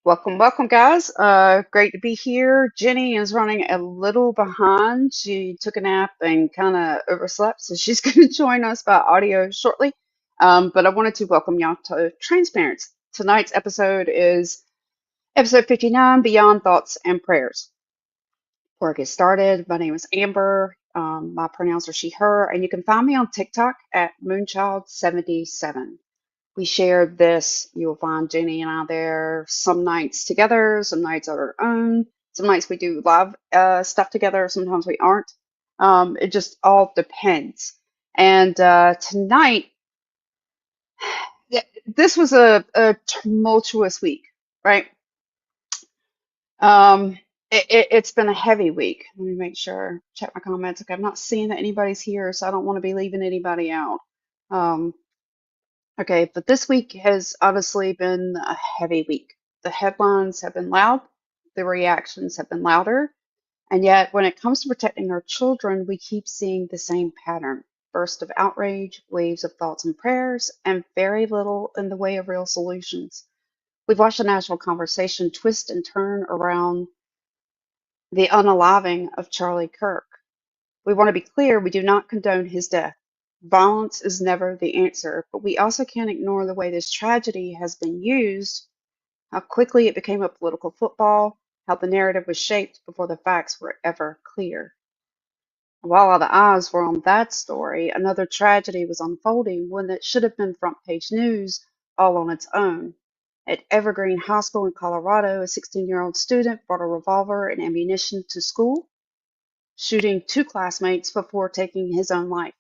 Welcome, welcome, guys. Great to be here. Jenny is running a little behind. She took a nap and kind of overslept, so she's going to join us by audio shortly. But I wanted to welcome y'all to TransParents. Tonight's episode is episode 59, Beyond Thoughts and Prayers. Before I get started, my name is Amber. My pronouns are she, her, and you can find me on TikTok at Moonchild77. We shared this. You'll find Jenny and I there some nights together, some nights on our own. Some nights we do live stuff together. Sometimes we aren't. It just all depends. And tonight, this was a tumultuous week, right? It's been a heavy week. Let me make sure, check my comments. Okay, I'm not seeing that anybody's here, so I don't want to be leaving anybody out. Um, Okay, but this week has honestly been a heavy week. The headlines have been loud, the reactions have been louder, and yet when it comes to protecting our children, we keep seeing the same pattern. Burst of outrage, waves of thoughts and prayers, and very little in the way of real solutions. We've watched the national conversation twist and turn around the unaliving of Charlie Kirk. We want to be clear, we do not condone his death. Violence is never the answer, but we also can't ignore the way this tragedy has been used, how quickly it became a political football, how the narrative was shaped before the facts were ever clear. While all the eyes were on that story, another tragedy was unfolding, one that should have been front page news all on its own. At Evergreen High School in Colorado, a 16-year-old student brought a revolver and ammunition to school, shooting two classmates before taking his own life.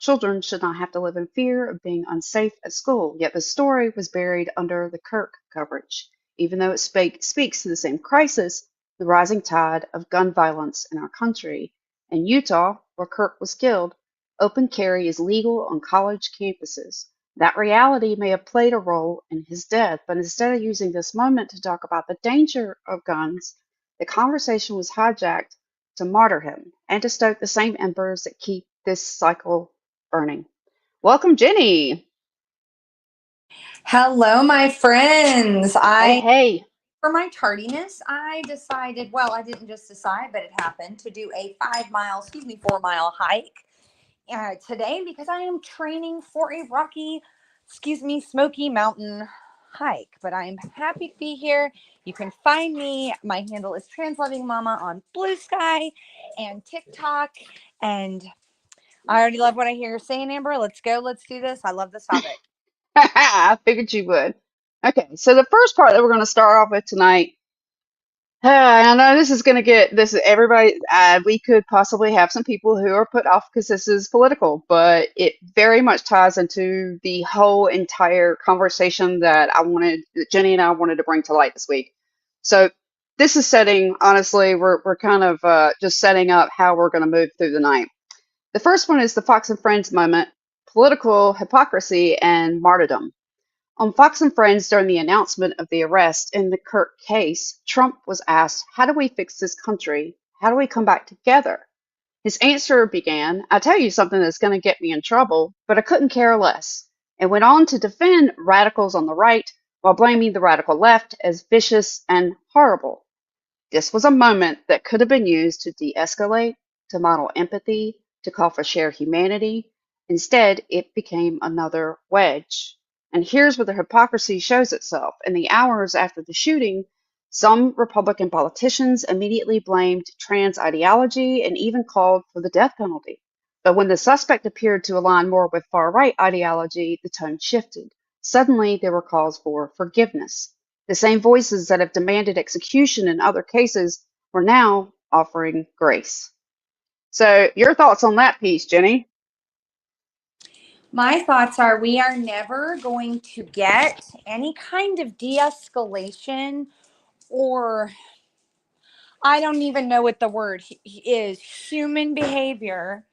Children should not have to live in fear of being unsafe at school, yet the story was buried under the Kirk coverage, even though it speaks to the same crisis, the rising tide of gun violence in our country. In Utah, where Kirk was killed, open carry is legal on college campuses. That reality may have played a role in his death, but instead of using this moment to talk about the danger of guns, the conversation was hijacked to martyr him and to stoke the same embers that keep this cycle burning. Welcome, Jenny. Hello, my friends. Hey. For my tardiness, I decided, well, I didn't just decide, but it happened to do a 4-mile hike today because I am training for a Smoky Mountain hike. But I am happy to be here. You can find me. My handle is TransLovingMama on Blue Sky and TikTok. And I already love what I hear you saying, Amber. Let's go. Let's do this. I love this topic. I figured you would. Okay, so the first part that we're going to start off with tonight, I know this is going to get this everybody. We could possibly have some people who are put off because this is political, but it very much ties into the whole entire conversation that Jenny and I wanted to bring to light this week. So this is setting, honestly, we're kind of just setting up how we're going to move through the night. The first one is the Fox and Friends moment, political hypocrisy and martyrdom. On Fox and Friends during the announcement of the arrest in the Kirk case, Trump was asked, "How do we fix this country? How do we come back together?" His answer began, "I tell you something that's going to get me in trouble, but I couldn't care less," and went on to defend radicals on the right while blaming the radical left as vicious and horrible. This was a moment that could have been used to de escalate, to model empathy, to call for shared humanity. Instead, it became another wedge. And here's where the hypocrisy shows itself. In the hours after the shooting, some Republican politicians immediately blamed trans ideology and even called for the death penalty. But when the suspect appeared to align more with far right ideology, the tone shifted. Suddenly, there were calls for forgiveness. The same voices that have demanded execution in other cases were now offering grace. So, your thoughts on that piece, Jenny? My thoughts are we are never going to get any kind of de-escalation, or I don't even know what the word is, human behavior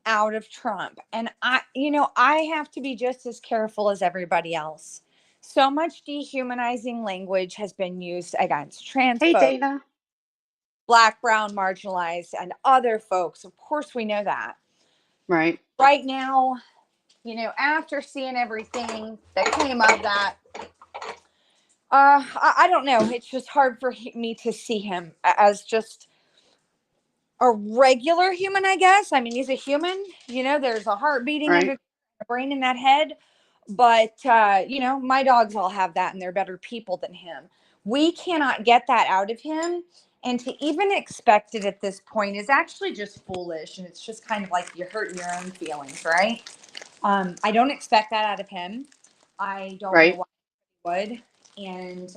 out of Trump. And I have to be just as careful as everybody else. So much dehumanizing language has been used against trans Hey, folks, Dana. Black, brown, marginalized, and other folks. Of course, we know that. Right. Right now, after seeing everything that came of that, I don't know. It's just hard for me to see him as just a regular human, I guess. I mean, he's a human. There's a heart beating and Right? a brain in that head. But, my dogs all have that and they're better people than him. We cannot get that out of him. And to even expect it at this point is actually just foolish. And it's just kind of like you're hurting your own feelings, right? I don't expect that out of him. I don't know Right? why I would. And,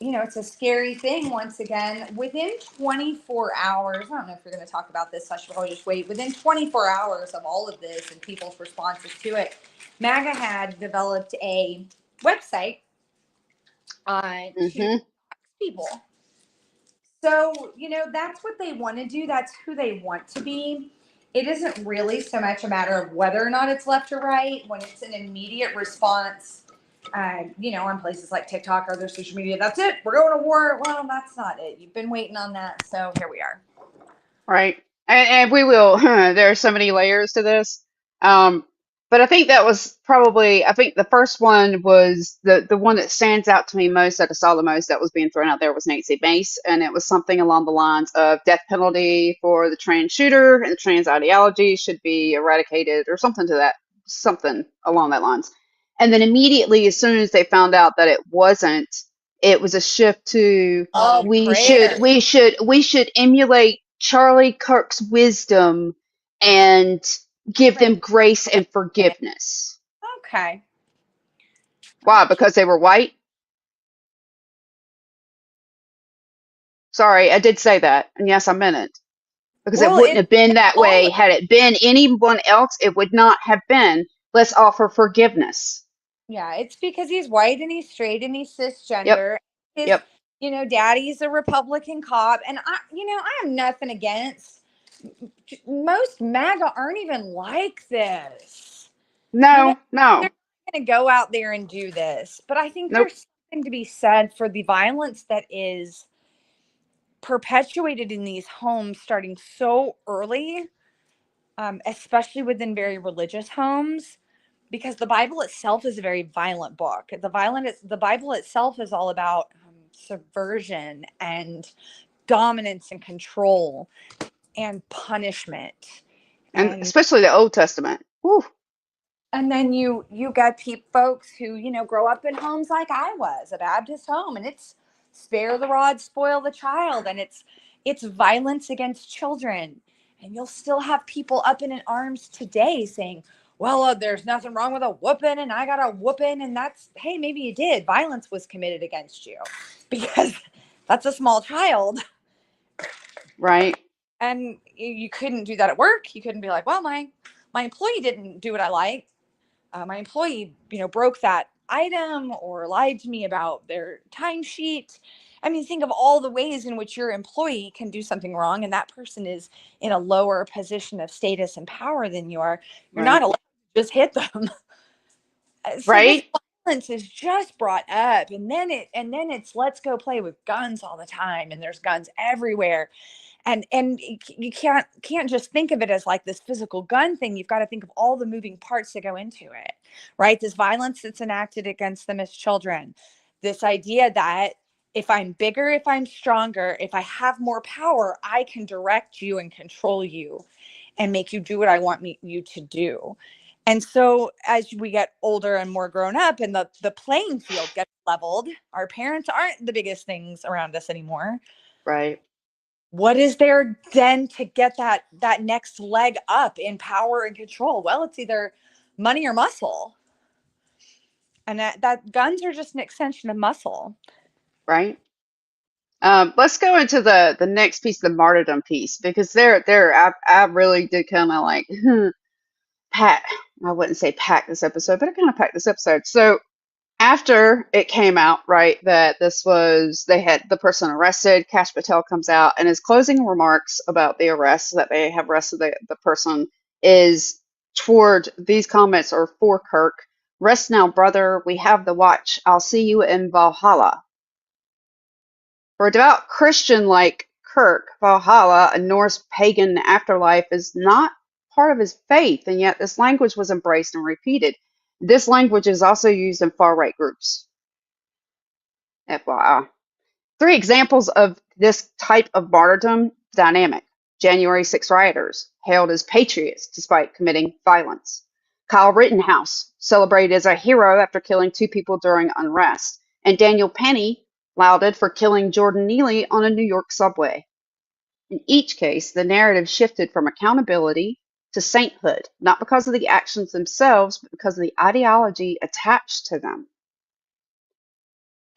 it's a scary thing once again. Within 24 hours, I don't know if you're going to talk about this, so I should probably just wait. Within 24 hours of all of this and people's responses to it, MAGA had developed a website to Mm-hmm. people. So, that's what they want to do. That's who they want to be. It isn't really so much a matter of whether or not it's left or right. When it's an immediate response, on places like TikTok or other social media, that's it. We're going to war. Well, that's not it. You've been waiting on that. So here we are. Right. And we will, there are so many layers to this. Um, but I think that was probably, I think the first one was the one that stands out to me most, that I saw the most that was being thrown out there was Nancy Mace. And it was something along the lines of death penalty for the trans shooter and trans ideology should be eradicated or something to that, something along that lines. And then immediately, as soon as they found out that it wasn't, it was a shift to Oh, prayer. we should emulate Charlie Kirk's wisdom and give Prayer. them grace and forgiveness. Okay. Why? Because they were white? Sorry, I did say that. And yes, I meant it. Because it Well, wouldn't have been it's that all, way. Had it been anyone else, it would not have been. Let's offer forgiveness. yeah, it's because he's white and he's straight and he's Yep, cisgender. His, yep. daddy's a Republican cop. And I have nothing against most MAGA aren't even like this. You know, No, they're no, not going to go out there and do this. But I think nope. there's something to be said for the violence that is perpetuated in these homes starting so early, especially within very religious homes. Because the Bible itself is a very violent book. The Bible itself is all about subversion and dominance and control and punishment. And And especially the Old Testament. Whew, then you got folks who grow up in homes like I was, a Baptist home, and it's spare the rod, spoil the child, and it's violence against children. And you'll still have people up in arms today saying, well, there's nothing wrong with a whooping, and I got a whooping, and that's, hey, maybe you did, violence was committed against you because that's a small child. right, And you couldn't do that at work. You couldn't be like, well, my employee didn't do what I like. My employee, broke that item or lied to me about their timesheet. I mean, think of all the ways in which your employee can do something wrong, and that person is in a lower position of status and power than you are. You're not right, allowed to just hit them. So this right, violence is just brought up, and then it's let's go play with guns all the time, and there's guns everywhere. And you can't just think of it as like this physical gun thing. You've got to think of all the moving parts that go into it, right? This violence that's enacted against them as children, this idea that if I'm bigger, if I'm stronger, if I have more power, I can direct you and control you and make you do what I want you to do. And so as we get older and more grown up and the playing field gets leveled, our parents aren't the biggest things around us anymore. right. What is there then to get that next leg up in power and control? Well, it's either money or muscle. And that guns are just an extension of muscle. Right. Let's go into the next piece, the martyrdom piece, because I really did kind of like pack. I wouldn't say pack this episode, but I kind of packed this episode. So after it came out, right, that this was they had the person arrested, Cash Patel comes out, and his closing remarks about the arrest that they have arrested the person is toward these comments are for Kirk. Rest now, brother. We have the watch. I'll see you in Valhalla. For a devout Christian like Kirk, Valhalla, a Norse pagan afterlife, is not part of his faith, and yet this language was embraced and repeated. This language is also used in far right groups. FYI. Three examples of this type of martyrdom dynamic. January 6 rioters, hailed as patriots despite committing violence. Kyle Rittenhouse, celebrated as a hero after killing two people during unrest. And Daniel Penny, lauded for killing Jordan Neely on a New York subway. In each case, the narrative shifted from accountability to sainthood, not because of the actions themselves, but because of the ideology attached to them.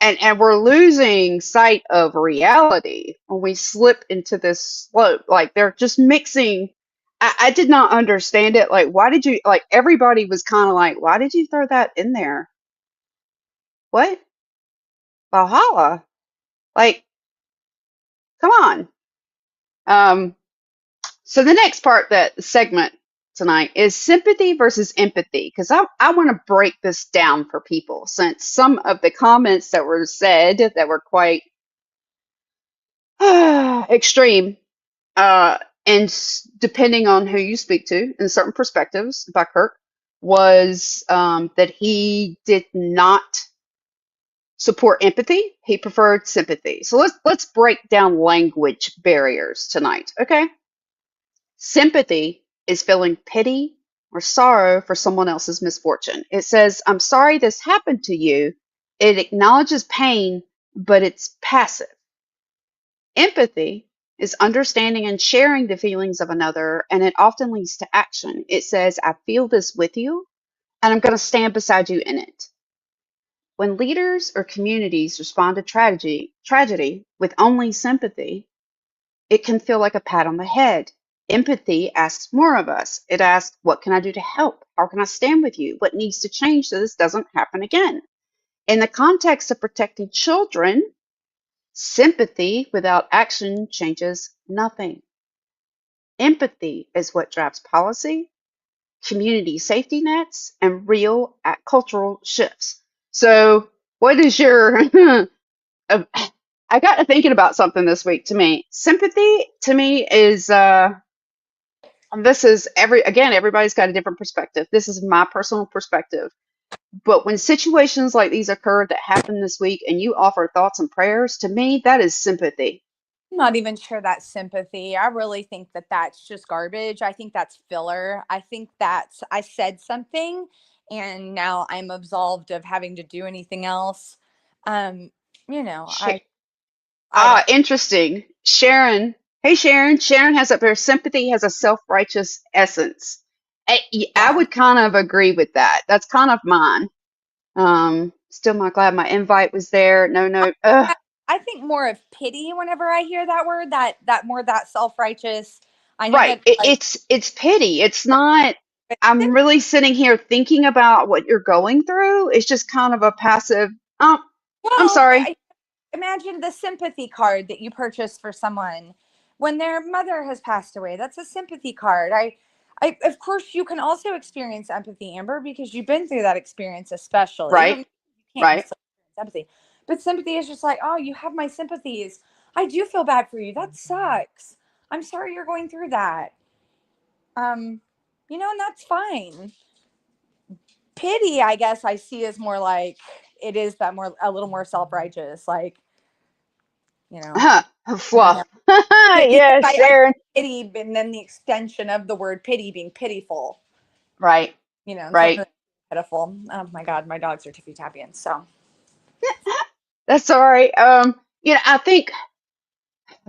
And we're losing sight of reality when we slip into this slope. Like they're just mixing. I did not understand it. Like, why did you, like, everybody was kind of like, why did you throw that in there? What? Valhalla? Like, come on. Um, so the next part, that segment tonight, is sympathy versus empathy, because I want to break this down for people, since some of the comments that were said that were quite extreme, and depending on who you speak to, in certain perspectives by Kirk, was that he did not support empathy. He preferred sympathy. So let's break down language barriers tonight, okay? Sympathy is feeling pity or sorrow for someone else's misfortune. It says, I'm sorry this happened to you. It acknowledges pain, but it's passive. Empathy is understanding and sharing the feelings of another, and it often leads to action. It says, I feel this with you, and I'm going to stand beside you in it. When leaders or communities respond to tragedy with only sympathy, it can feel like a pat on the head. Empathy asks more of us. It asks, what can I do to help? How can I stand with you? What needs to change so this doesn't happen again? In the context of protecting children, sympathy without action changes nothing. Empathy is what drives policy, community safety nets, and real cultural shifts. So, what is your I got to thinking about something this week. To me, sympathy to me is this is everybody's got a different perspective. This is my personal perspective. But when situations like these occur that happen this week and you offer thoughts and prayers, to me, that is sympathy. I'm not even sure that's sympathy. I really think that that's just garbage. I think that's filler. I think that's I said something and now I'm absolved of having to do anything else. Um, you know, Sh- I don't Interesting. Sharon. Hey, Sharon. Sharon has up there, sympathy has a self-righteous essence. I yeah. would kind of agree with that. That's kind of mine. Still not glad my invite was there. No, no. I think more of pity whenever I hear that word, that more that self-righteous. I know Right. that like It's pity. It's not. but I'm really sitting here thinking about what you're going through. It's just kind of a passive. Oh, I'm well, sorry. imagine the sympathy card that you purchase for someone when their mother has passed away. That's a sympathy card. Of course, you can also experience empathy, Amber, because you've been through that experience, especially. Right. You can't Right. necessarily experience empathy, but sympathy is just like, oh, you have my sympathies. I do feel bad for you. That sucks. I'm sorry you're going through that. Um, and that's fine. Pity, I guess, I see as more like it is that more a little more self righteous, like you know. Huh. I know. Fluff. Yes, I Sharon. pity, and then the extension of the word pity being pitiful, Right. and Right. something that's pitiful. Oh my God, my dogs are tippy tapping. So, That's all right. I think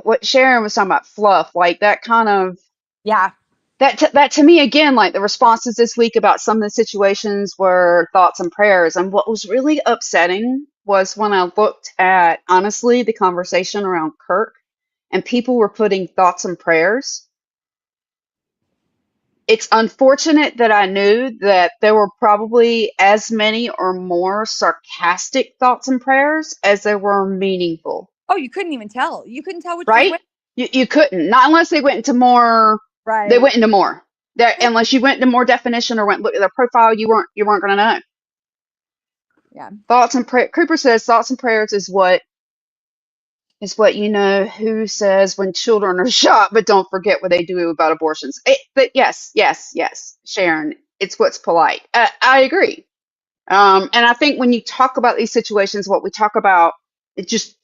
what Sharon was talking about, fluff, like that kind of yeah. that to me again, like the responses this week about some of the situations were thoughts and prayers. And what was really upsetting was when I looked at honestly the conversation around Kirk and people were putting thoughts and prayers. It's unfortunate that I knew that there were probably as many or more sarcastic thoughts and prayers as there were meaningful, Oh, you couldn't even tell. You couldn't tell which was right? which. You couldn't, not unless they went into more. They Right. went into more. Unless you went into more definition or went look at their profile, you weren't going to know. Yeah. Thoughts and prayer. Cooper says thoughts and prayers is what who says when children are shot, but don't forget what they do about abortions. But yes, yes, yes, Sharon, it's what's polite. I agree. And I think when you talk about these situations, what we talk about is just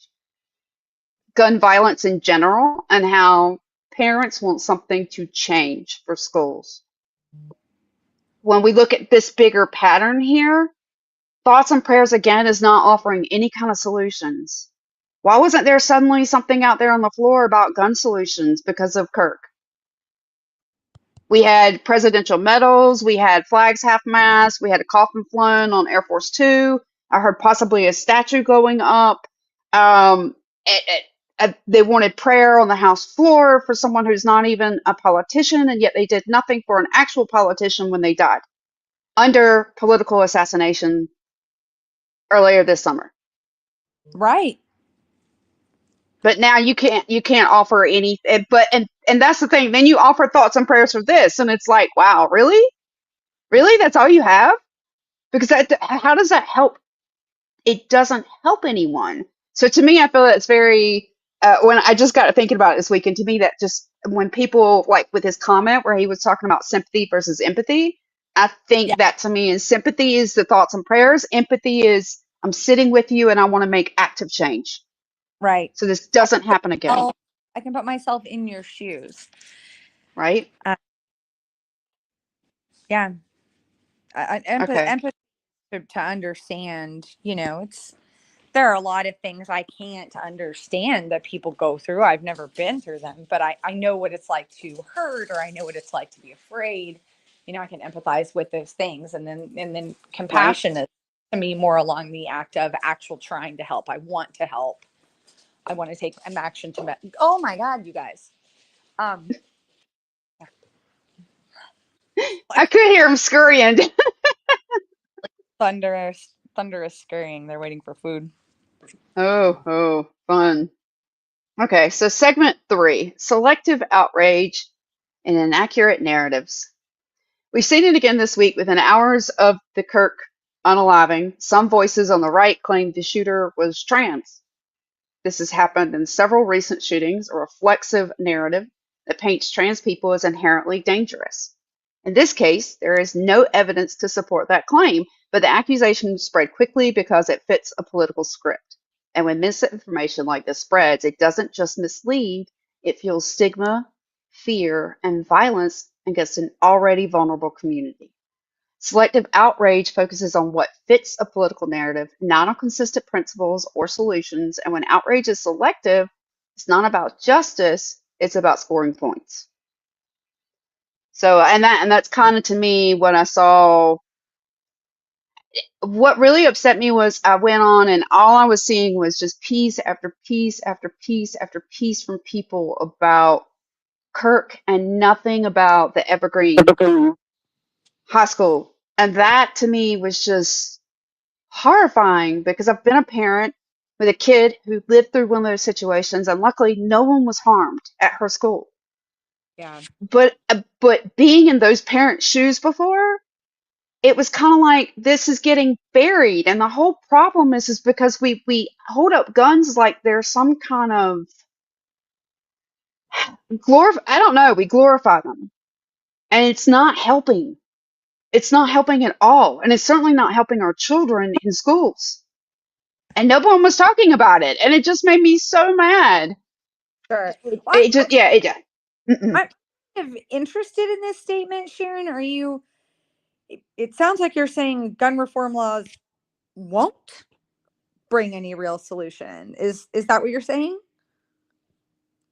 gun violence in general and how parents want something to change for schools. When we look at this bigger pattern here, thoughts and prayers again is not offering any kind of solutions. Why wasn't there suddenly something out there on the floor about gun solutions because of Kirk? We had presidential medals, we had flags half mast, we had a coffin flown on Air Force Two. I heard possibly a statue going up. Um, they wanted prayer on the House floor for someone who's not even a politician, and yet they did nothing for an actual politician when they died under political assassination earlier this summer. Right. But now you can't offer any. But and that's the thing. Then you offer thoughts and prayers for this, and it's like, wow, really, that's all you have? Because how does that help? It doesn't help anyone. So to me, I feel that's very. When I just got thinking about it this week, and to me, that just when people like with his comment where he was talking about sympathy versus empathy, I Yeah. think that to me is sympathy is the thoughts and prayers. Empathy is I'm sitting with you and I want to make active change. Right. So this doesn't happen again, Oh, I can put myself in your shoes. right? Uh, yeah. Okay, Empathy to understand, it's there are a lot of things I can't understand that people go through. I've never been through them, but I know what it's like to hurt, or I know what it's like to be afraid. I can empathize with those things. And then right. compassion is to me more along the act of actual trying to help. I want to help. I want to take an action to, oh my God, you guys. Um, I like could hear him scurrying. thunderous scurrying. They're waiting for food. Oh, fun. Okay, so segment three, selective outrage and inaccurate narratives. We've seen it again this week within hours of the Kirk unaliving. Some voices on the right claimed the shooter was trans. This has happened in several recent shootings, a reflexive narrative that paints trans people as inherently dangerous. In this case, there is no evidence to support that claim, but the accusation spread quickly because it fits a political script. And when misinformation like this spreads, it doesn't just mislead, it fuels stigma, fear, and violence against an already vulnerable community. Selective outrage focuses on what fits a political narrative, not on consistent principles or solutions. And when outrage is selective, it's not about justice, it's about scoring points. So, and that's kind of to me what I saw. What really upset me was I went on and all I was seeing was just piece after piece after piece after piece from people about Kirk and nothing about the Evergreen High School. And that to me was just horrifying because I've been a parent with a kid who lived through one of those situations, and luckily no one was harmed at her school. Yeah. But being in those parents' shoes before, it was kind of like this is getting buried, and the whole problem is because we hold up guns like they're some kind of I don't know, we glorify them, and it's not helping. It's not helping at all, and it's certainly not helping our children in schools. And no one was talking about it, and it just made me so mad. Sure. Well, It just, yeah, it. Mm-mm. I'm kind of interested in this statement, Sharon. Are you? It sounds like you're saying gun reform laws won't bring any real solution. Is that what you're saying?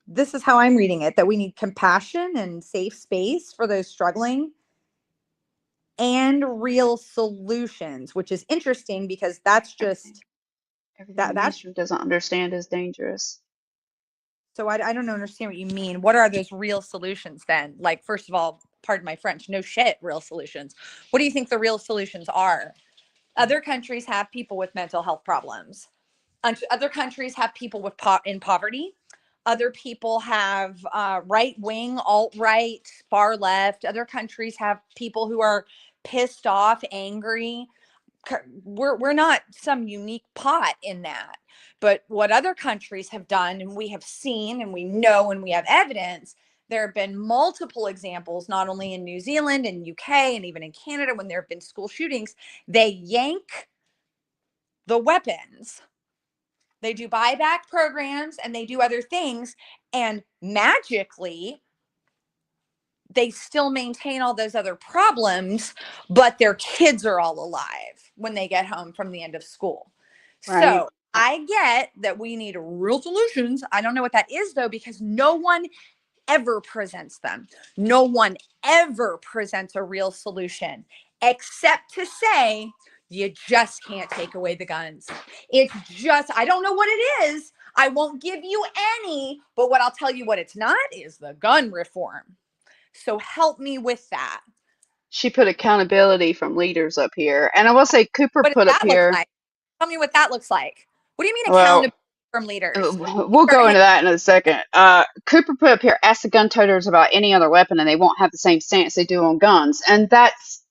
This is how I'm reading it, that we need compassion and safe space for those struggling and real solutions, which is interesting because that's just Everything the that's mainstream doesn't understand is dangerous. so I don't understand what you mean. What are those real solutions then? Like, first of all, pardon my French, no shit, real solutions. What do you think the real solutions are? Other countries have people with mental health problems. Other countries have people with in poverty. Other people have right wing, alt right, far left. Other countries have people who are pissed off, angry. We're not some unique pot in that. But what other countries have done, and we have seen, and we know, and we have evidence There have been multiple examples, not only in New Zealand and UK and even in Canada, when there have been school shootings, they yank the weapons. They do buyback programs and they do other things, and magically they still maintain all those other problems, but their kids are all alive when they get home from the end of school. Right. So I get that we need real solutions. I don't know what that is, though, because no one ever presents them. No one ever presents a real solution except to say, you just can't take away the guns. It's just, I don't know what it is. I won't give you any, but what I'll tell you what it's not is the gun reform. So help me with that. She put accountability from leaders up here. And I will say Cooper What does put up that look here, like? Tell me what that looks like. What do you mean well, accountability from leaders? we'll Start go into hitting, that in a second. Cooper put up here, ask the gun toters about any other weapon and they won't have the same stance they do on guns. And that's,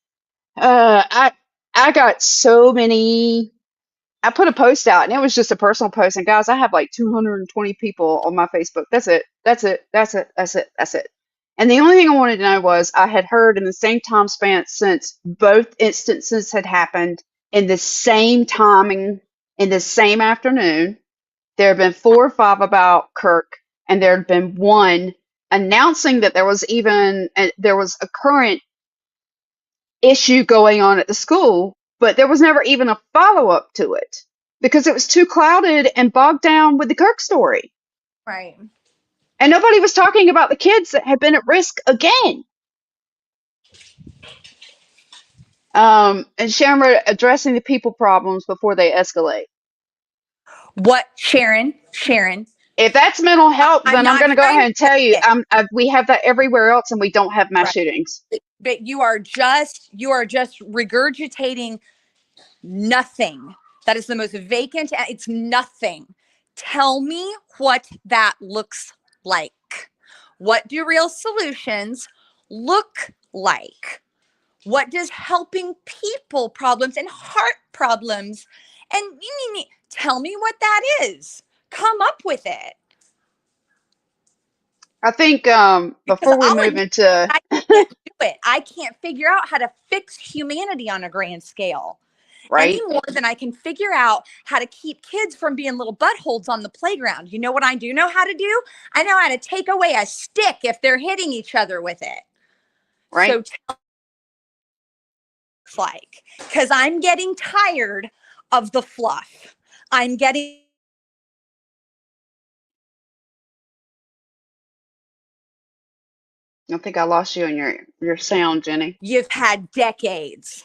uh, I, I got so many. I put a post out and it was just a personal post. And guys, I have like 220 people on my Facebook. That's it. That's it. That's it. That's it. That's it. And the only thing I wanted to know was I had heard in the same time span since both instances had happened in the same timing, in the same afternoon. There had been 4 or 5 about Kirk, and there had been one announcing that there was a current issue going on at the school, but there was never even a follow up to it because it was too clouded and bogged down with the Kirk story. right. And nobody was talking about the kids that had been at risk again. And Sharon wrote, addressing the people problems before they escalate. What, Sharon, If that's mental health, I'm then I'm not going to go trying ahead to and tell you, say it. we have that everywhere else, and we don't have mass Right. shootings. But you are just regurgitating nothing. That is the most vacant. It's nothing. Tell me what that looks like. What do real solutions look like? What does helping people problems and heart problems? And you mean tell me what that is. Come up with it. I think Because before we I'll move admit into I can't do it. I can't figure out how to fix humanity on a grand scale any right, more than I can figure out how to keep kids from being little buttholes on the playground. You know what I do know how to do? I know how to take away a stick if they're hitting each other with it. right. So like, because I'm getting tired of the fluff. I'm getting. I think I lost you in your sound, Jenny. You've had decades.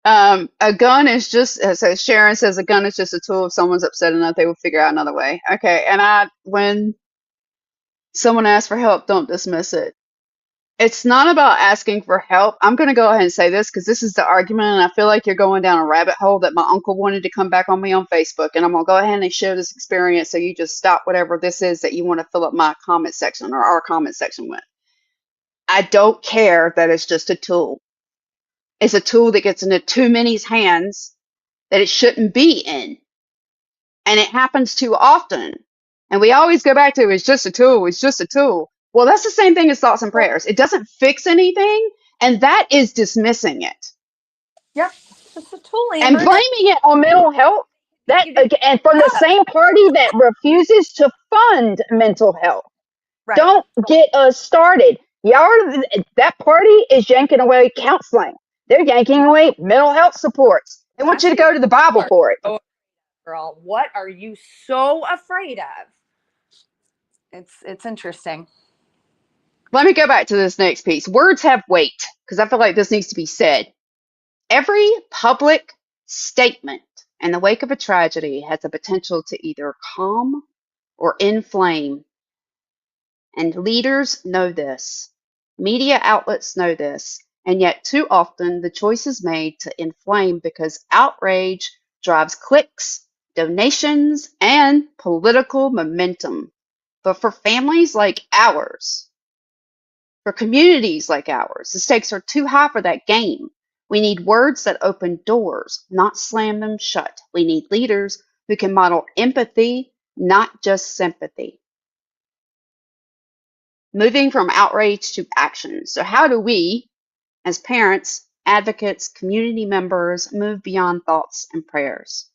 A gun is just, so Sharon says a gun is just a tool. If someone's upset enough, they will figure out another way. Okay, and when someone asks for help, don't dismiss it. It's not about asking for help. I'm going to go ahead and say this because this is the argument, and I feel like you're going down a rabbit hole that my uncle wanted to come back on me on Facebook, and I'm going to go ahead and share this experience so you just stop whatever this is that you want to fill up my comment section or our comment section with. I don't care that it's just a tool. It's a tool that gets into too many's hands that it shouldn't be in. And it happens too often. And we always go back to it's just a tool, it's just a tool. Well, that's the same thing as thoughts and prayers. It doesn't fix anything, and that is dismissing it. Yep, it's a tool, And Amber. blaming it on mental health, that You just and from the same party that refuses to fund mental health. right. Don't get us started. That party is yanking away counseling. They're yanking away mental health supports. They want That's you to what go to the you Bible are for it. so, girl. What are you so afraid of? It's interesting. Let me go back to this next piece. Words have weight because I feel like this needs to be said. Every public statement in the wake of a tragedy has the potential to either calm or inflame. And leaders know this. Media outlets know this. And yet, too often, the choice is made to inflame because outrage drives clicks, donations, and political momentum. But for families like ours, for communities like ours, the stakes are too high for that game. We need words that open doors, not slam them shut. We need leaders who can model empathy, not just sympathy. moving from outrage to action. So how do we, as parents, advocates, community members, move beyond thoughts and prayers?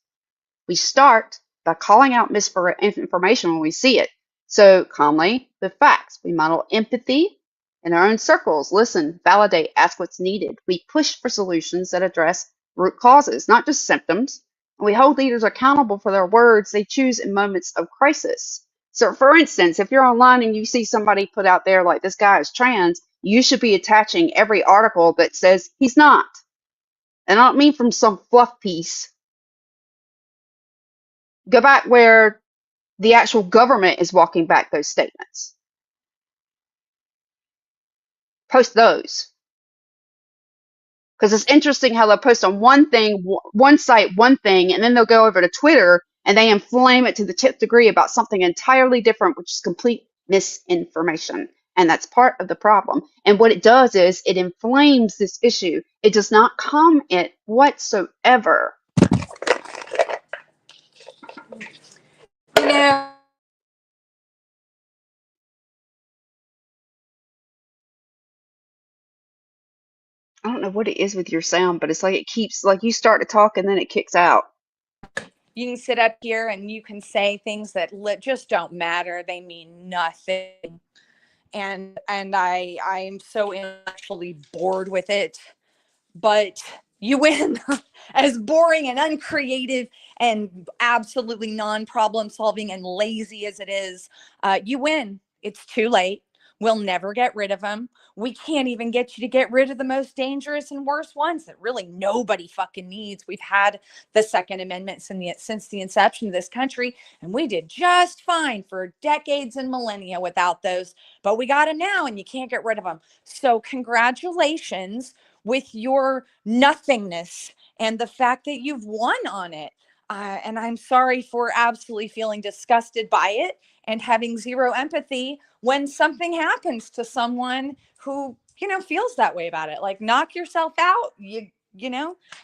We start by calling out misinformation when we see it. So calmly, with facts. We model empathy in our own circles. Listen, validate, ask what's needed. We push for solutions that address root causes, not just symptoms. And we hold leaders accountable for their words they choose in moments of crisis. So, for instance, if you're online and you see somebody put out there like this guy is trans, you should be attaching every article that says he's not. And I don't mean from some fluff piece. Go back where the actual government is walking back those statements. Post those. Because it's interesting how they'll post on one thing, one site, one thing, and then they'll go over to Twitter and they inflame it to the 10th degree about something entirely different, which is complete misinformation. And that's part of the problem. And what it does is it inflames this issue. It does not calm it whatsoever. You know, I don't know what it is with your sound, but it's like it keeps, like you start to talk and then it kicks out. you can sit up here and you can say things that just don't matter. They mean nothing. And I'm so intellectually bored with it. But you win. As boring and uncreative and absolutely non-problem solving and lazy as it is, you win. It's too late. We'll never get rid of them. We can't even get you to get rid of the most dangerous and worst ones that really nobody fucking needs. We've had the Second Amendment since the inception of this country, and we did just fine for decades and millennia without those. But we got them now, and you can't get rid of them. So congratulations with your nothingness and the fact that you've won on it. And I'm sorry for absolutely feeling disgusted by it and having zero empathy when something happens to someone who, feels that way about it. Like, knock yourself out. You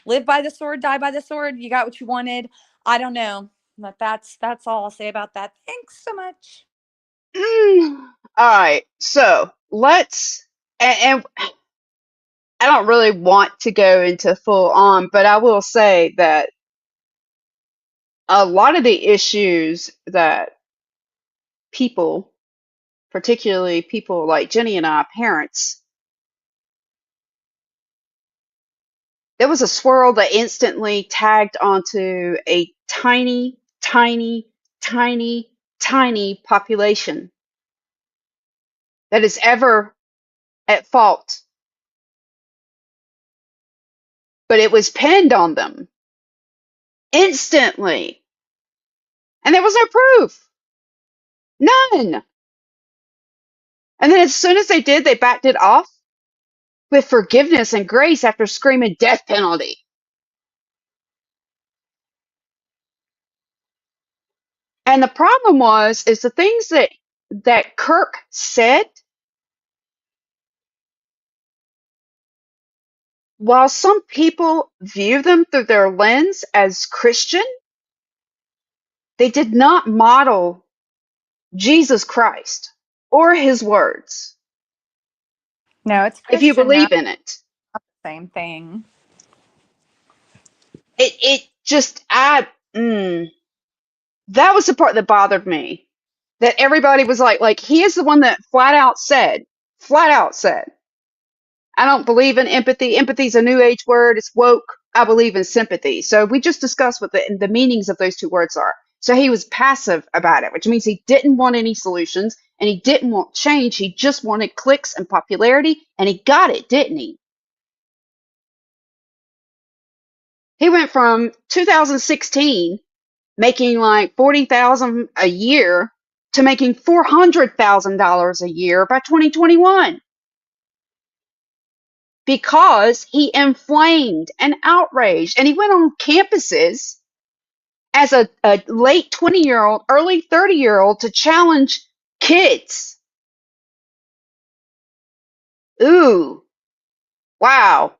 live by the sword, die by the sword. You got what you wanted. I don't know, but that's all I'll say about that. Thanks so much. All right, so and I don't really want to go into full on, but I will say that a lot of the issues that people, particularly people like Jenni and I, parents, there was a swirl that instantly tagged onto a tiny, tiny, tiny, tiny population that is ever at fault, but it was pinned on them instantly. And there was no proof. None. And then as soon as they did, they backed it off with forgiveness and grace after screaming death penalty. And the problem is the things that Kirk said, while some people view them through their lens as Christian, they did not model Jesus Christ or his words, No, it's if you Christian, believe not in it. the same thing. It just, that was the part that bothered me. That everybody was like, he is the one that flat out said, I don't believe in empathy. Empathy is a new age word. It's woke. I believe in sympathy. So we just discussed what the meanings of those two words are. So he was passive about it, which means he didn't want any solutions and he didn't want change. He just wanted clicks and popularity, and he got it, didn't he? He went from 2016 making like 40,000 a year to making $400,000 a year by 2021 because he inflamed and outraged, and he went on campuses as a late 20-year-old, early 30-year-old to challenge kids. Ooh, wow.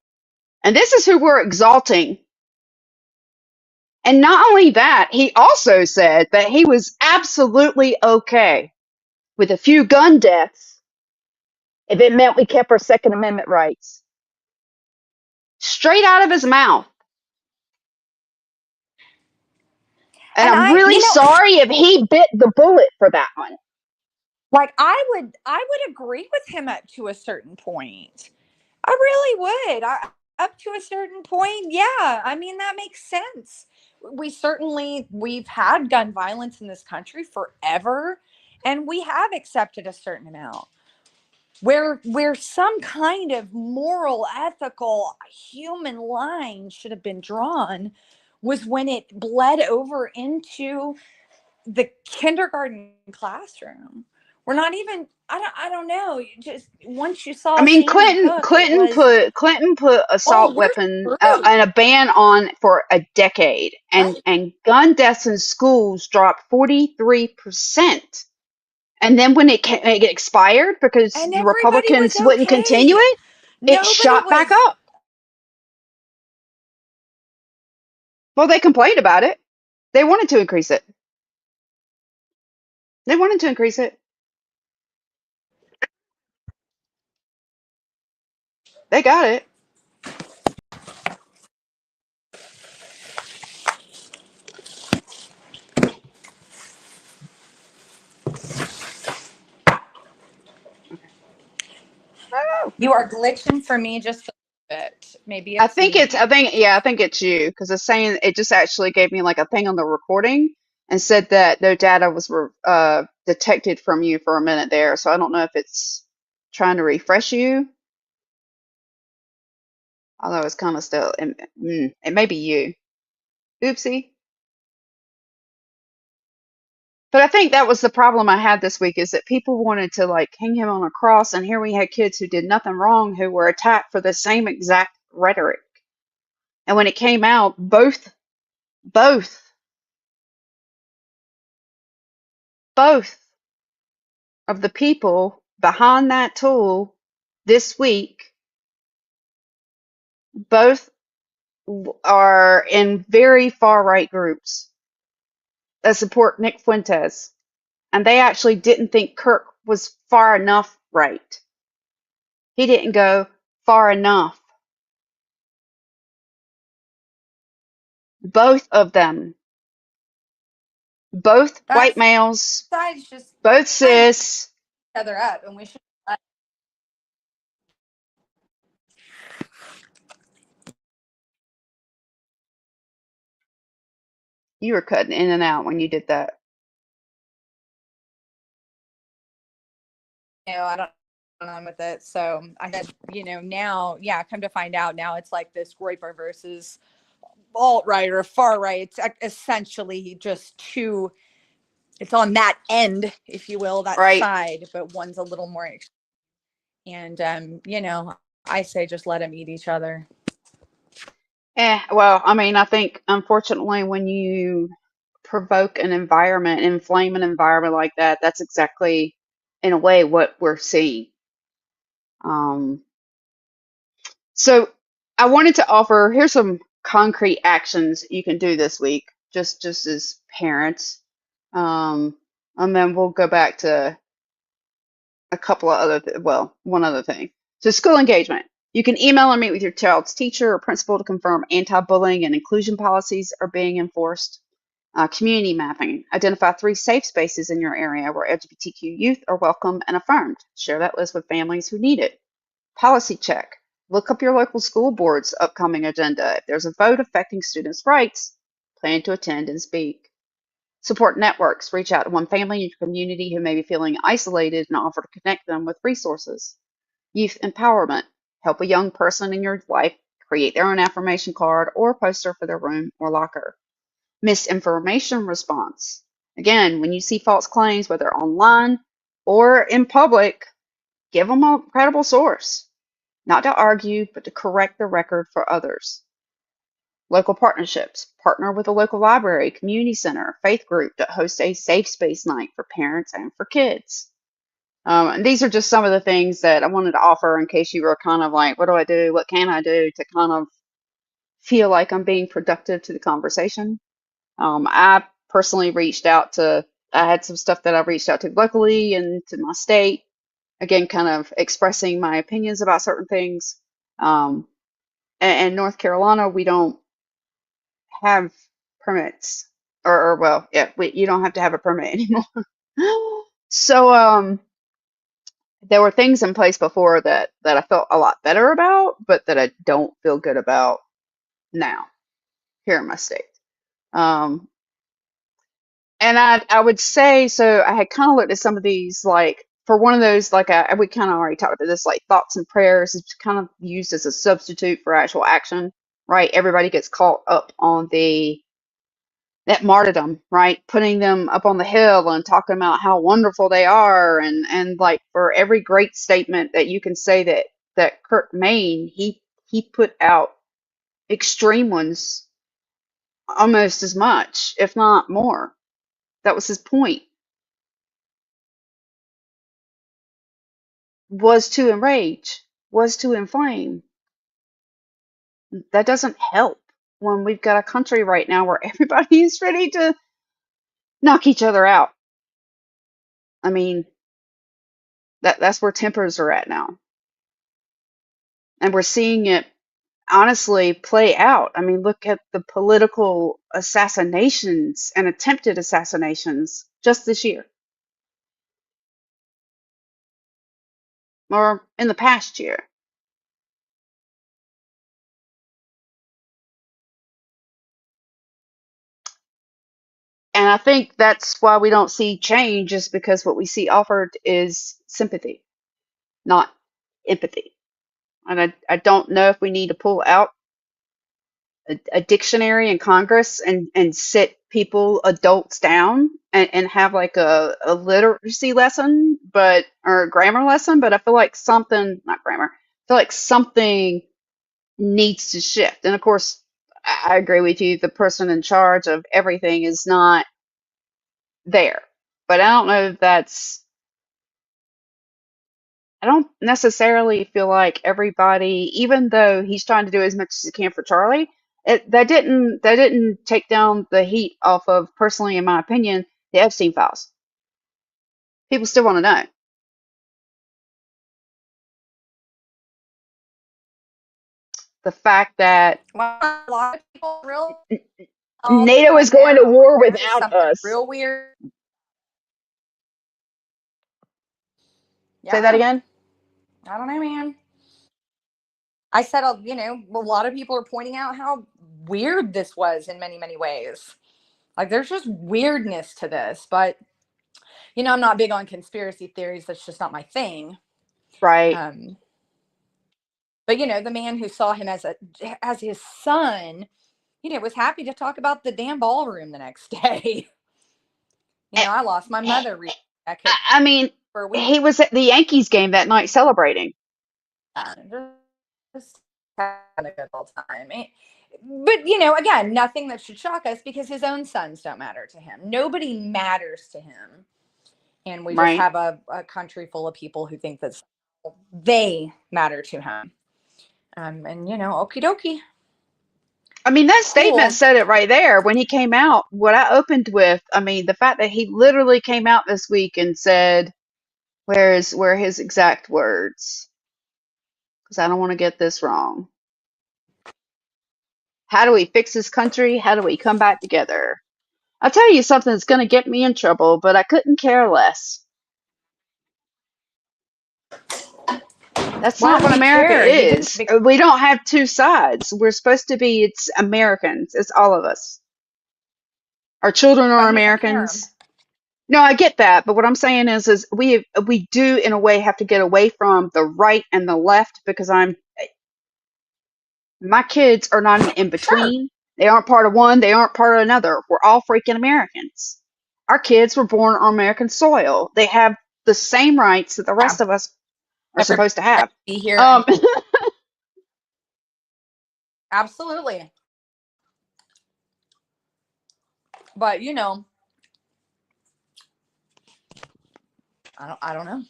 And this is who we're exalting. And not only that, he also said that he was absolutely okay with a few gun deaths if it meant we kept our Second Amendment rights. Straight out of his mouth. And And I'm I, really sorry if he bit the bullet for that one. like I would agree with him up to a certain point. I really would. Up to a certain point, yeah. I mean, that makes sense. We've had gun violence in this country forever, and we have accepted a certain amount. Where some kind of moral, ethical, human line should have been drawn was when it bled over into the kindergarten classroom. We're not even, I don't know, just once you I saw mean, Sandy Hook, it was, Clinton put oh, assault you're weapon screwed. and a ban on for a decade, Right. and gun deaths in schools dropped 43%. And then when it expired because And the everybody was Republicans wouldn't continue okay. it, it Nobody shot back was. up. Well, they complained about it. They wanted to increase it. They wanted to increase it. They got it. Okay. Oh. You are glitching for me just a little bit. Maybe it's me. I think it's you because it's saying it just actually gave me like a thing on the recording and said that no data was detected from you for a minute there. So I don't know if it's trying to refresh you, although it's kind of still, it may be you. Oopsie. But I think that was the problem I had this week is that people wanted to like hang him on a cross, and here we had kids who did nothing wrong who were attacked for the same exact rhetoric. And when it came out, both, both of the people behind that tool this week, both are in very far right groups that support Nick Fuentes. And they actually didn't think Kirk was far enough right. He didn't go far enough. Both of them, both white That's males, sides just both line each cis. other up, and we should. You were cutting in and out when you did that. I don't on with it. So I had, now, yeah, come to find out now it's like this Groyper versus alt right or far right. It's essentially just two. It's on that end, if you will, that Right. side, but one's a little more. And I say just let them eat each other. Well, I mean, I think unfortunately when you provoke an environment, inflame an environment like that, that's exactly in a way what we're seeing. Um, so I wanted to offer here's some concrete actions you can do this week, just as parents. Um, and then we'll go back to a couple of one other thing. So school engagement. You can email or meet with your child's teacher or principal to confirm anti-bullying and inclusion policies are being enforced. Community mapping. Identify 3 safe spaces in your area where LGBTQ youth are welcome and affirmed. Share that list with families who need it. Policy check. Look up your local school board's upcoming agenda. If there's a vote affecting students' rights, plan to attend and speak. Support networks. Reach out to one family in your community who may be feeling isolated and offer to connect them with resources. Youth empowerment. Help a young person in your life create their own affirmation card or poster for their room or locker. Misinformation response. Again, when you see false claims, whether online or in public, give them a credible source, not to argue, but to correct the record for others. Local partnerships. Partner with a local library, community center, faith group that hosts a safe space night for parents and for kids. And these are just some of the things that I wanted to offer in case you were kind of like, what do I do? What can I do to kind of feel like I'm being productive to the conversation? I personally I had some stuff that I reached out to locally and to my state. again, kind of expressing my opinions about certain things. Um, and North Carolina, we don't have permits, or well, yeah, you don't have to have a permit anymore. So, there were things in place before that I felt a lot better about, but that I don't feel good about now here in my state. Um, and I would say, so I had kind of looked at some of these, like for one of those, like we kind of already talked about this, like thoughts and prayers is kind of used as a substitute for actual action, right? Everybody gets caught up on that martyrdom, right? Putting them up on the hill and talking about how wonderful they are, and like for every great statement that you can say that Kirk made, he put out extreme ones almost as much, if not more. That was his point, was to enrage, was to inflame. That doesn't help when we've got a country right now where everybody is ready to knock each other out. I mean, that's where tempers are at now. And we're seeing it honestly play out. I mean, look at the political assassinations and attempted assassinations just this year or in the past year. And I think that's why we don't see change, is because what we see offered is sympathy, not empathy. And I don't know if we need to pull out a dictionary in Congress and sit people, adults down and have like a literacy lesson, but or a grammar lesson, but I feel like something, not grammar, I feel like something needs to shift. And of course, I agree with you, the person in charge of everything is not there. But I don't know if that's, I don't necessarily feel like everybody, even though he's trying to do as much as he can for Charlie, that didn't take down the heat off of, personally, in my opinion, the Epstein files. People still want to know the fact that Well, a lot of people really all the NATO is time going to now. war There is without something us. real weird. Say that Yeah, again. I don't know, man. I said, a lot of people are pointing out how weird this was in many, many ways. Like, there's just weirdness to this, but I'm not big on conspiracy theories. That's just not my thing. Right. Um, but the man who saw him as his son, was happy to talk about the damn ballroom the next day. And, I lost my mother. I could I mean, for a week. he was at the Yankees game that night celebrating. Just having a good old time. But again, nothing that should shock us because his own sons don't matter to him. Nobody matters to him, and we just Right. have a country full of people who think that they matter to him. And okie dokie, I mean, that statement cool. said it right there when he came out. What I opened with, I mean, the fact that he literally came out this week and said, where his exact words? Because I don't want to get this wrong. How do we fix this country? How do we come back together? I'll tell you something that's going to get me in trouble, but I couldn't care less. That's Why not what would he America care? He didn't. is. We don't have two sides. We're supposed to be, it's Americans. It's all of us. Our children are But he doesn't care. Americans. No, I get that, but what I'm saying is we do in a way have to get away from the right and the left, because my kids are not an in Sure. between. They aren't part of one, they aren't part of another. We're all freaking Americans. Our kids were born on American soil. They have the same rights that the Yeah. rest of us are Everybody supposed to have. be here Um, and absolutely. But I don't know.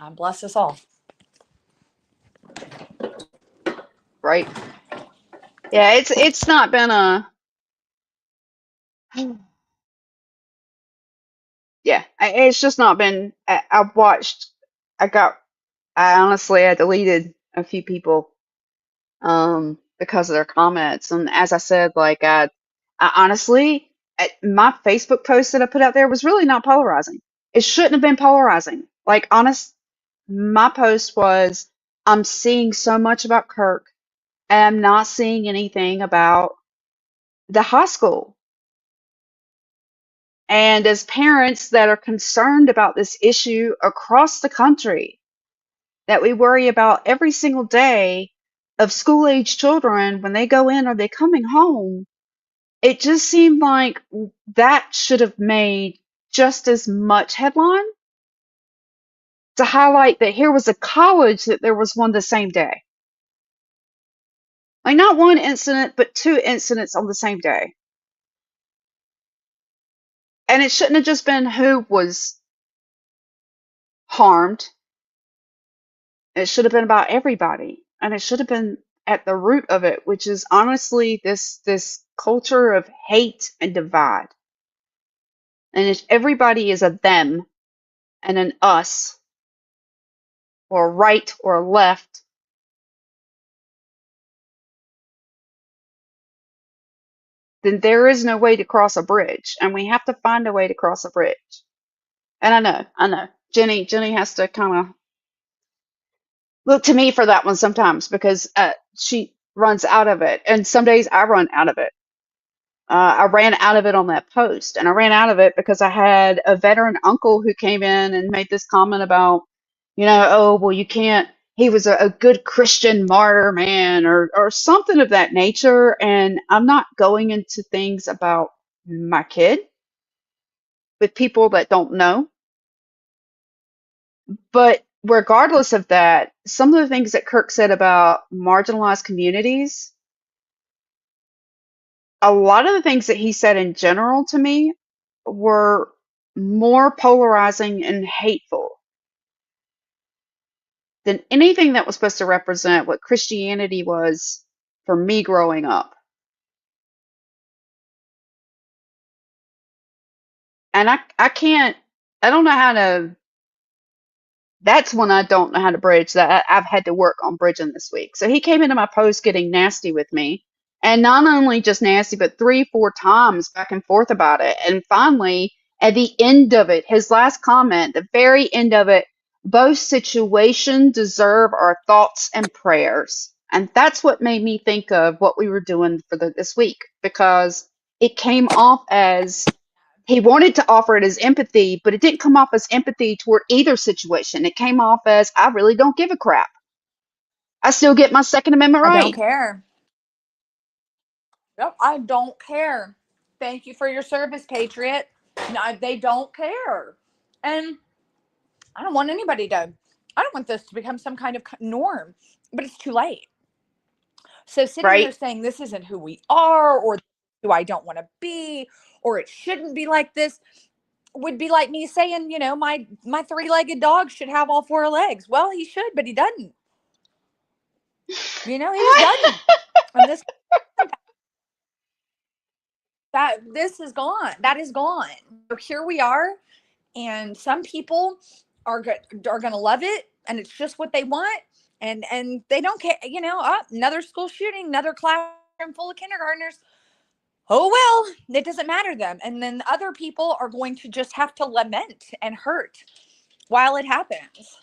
I'm bless us all. right? Yeah, it's not been a yeah, it's just not been. I've watched. I got, I honestly, I deleted a few people because of their comments. And as I said, like I honestly, my Facebook post that I put out there was really not polarizing. It shouldn't have been polarizing. Like honest, my post was, I'm seeing so much about Kirk, and I'm not seeing anything about the high school. And as parents that are concerned about this issue across the country, that we worry about every single day of school age children when they go in or they coming home, it just seemed like that should have made just as much headline to highlight that here was a college that there was one the same day. Like not one incident, but two incidents on the same day. And it shouldn't have just been who was harmed. It should have been about everybody. And it should have been at the root of it, which is honestly this culture of hate and divide. And if everybody is a them and an us, or right or left, then there is no way to cross a bridge. And we have to find a way to cross a bridge. And I know. Jenny has to kind of look to me for that one sometimes because she runs out of it. And some days I run out of it. I ran out of it on that post, and I ran out of it because I had a veteran uncle who came in and made this comment about, oh, well, you can't. He was a good Christian martyr man, or something of that nature. And I'm not going into things about my kid with people that don't know. But regardless of that, some of the things that Kirk said about marginalized communities, a lot of the things that he said in general to me were more polarizing and hateful than anything that was supposed to represent what Christianity was for me growing up. And I can't, I don't know how to, that's when I don't know how to bridge that. I've had to work on bridging this week. So he came into my post getting nasty with me. And not only just nasty, but three, four times back and forth about it. And finally, at the end of it, his last comment, the very end of it, both situations deserve our thoughts and prayers. And that's what made me think of what we were doing for this week, because it came off as he wanted to offer it as empathy, but it didn't come off as empathy toward either situation. It came off as, I really don't give a crap. I still get my Second Amendment I don't right. care. Yep, I don't care. Thank you for your service, Patriot. No, they don't care. And I don't want anybody to, I don't want this to become some kind of norm, but it's too late. So sitting here Right? saying this isn't who we are, or who I don't want to be, or it shouldn't be like this, would be like me saying, my three-legged dog should have all four legs. Well, he should, but he doesn't. He just doesn't. And this is gone. That is gone. So here we are, and some people are going to love it, and it's just what they want, and they don't care. Another school shooting, another classroom full of kindergartners. Oh well, it doesn't matter to them. And then other people are going to just have to lament and hurt while it happens,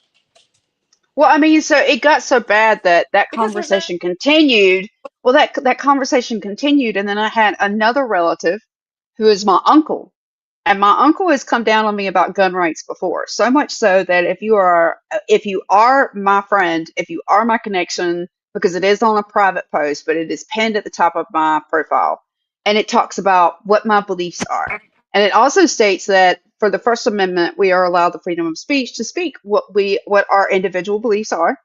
Well, I mean, so it got so bad that that because there's no. conversation continued. Well, that conversation continued, and then I had another relative who is my uncle, and my uncle has come down on me about gun rights before. So much so that if you are my friend, if you are my connection, because it is on a private post, but it is pinned at the top of my profile, and it talks about what my beliefs are. And it also states that for the First Amendment, we are allowed the freedom of speech to speak what our individual beliefs are,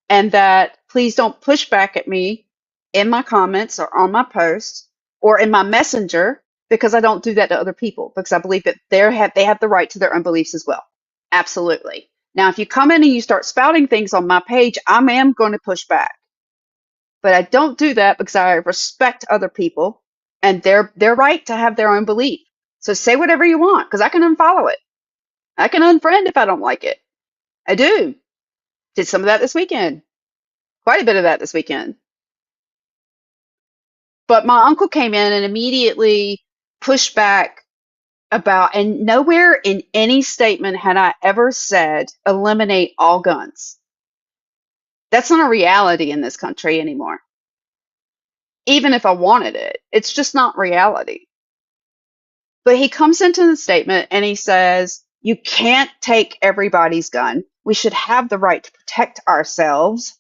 and that please don't push back at me in my comments or on my posts or in my messenger, because I don't do that to other people, because I believe that they have the right to their own beliefs as well. Absolutely. Now, if you come in and you start spouting things on my page, I am going to push back. But I don't do that because I respect other people and their right to have their own belief. So say whatever you want, because I can unfollow it. I can unfriend if I don't like it. I do. Did some of that this weekend. Quite a bit of that this weekend. But my uncle came in and immediately pushed back about, and nowhere in any statement had I ever said eliminate all guns. That's not a reality in this country anymore. Even if I wanted it, it's just not reality. But he comes into the statement and he says, you can't take everybody's gun. We should have the right to protect ourselves.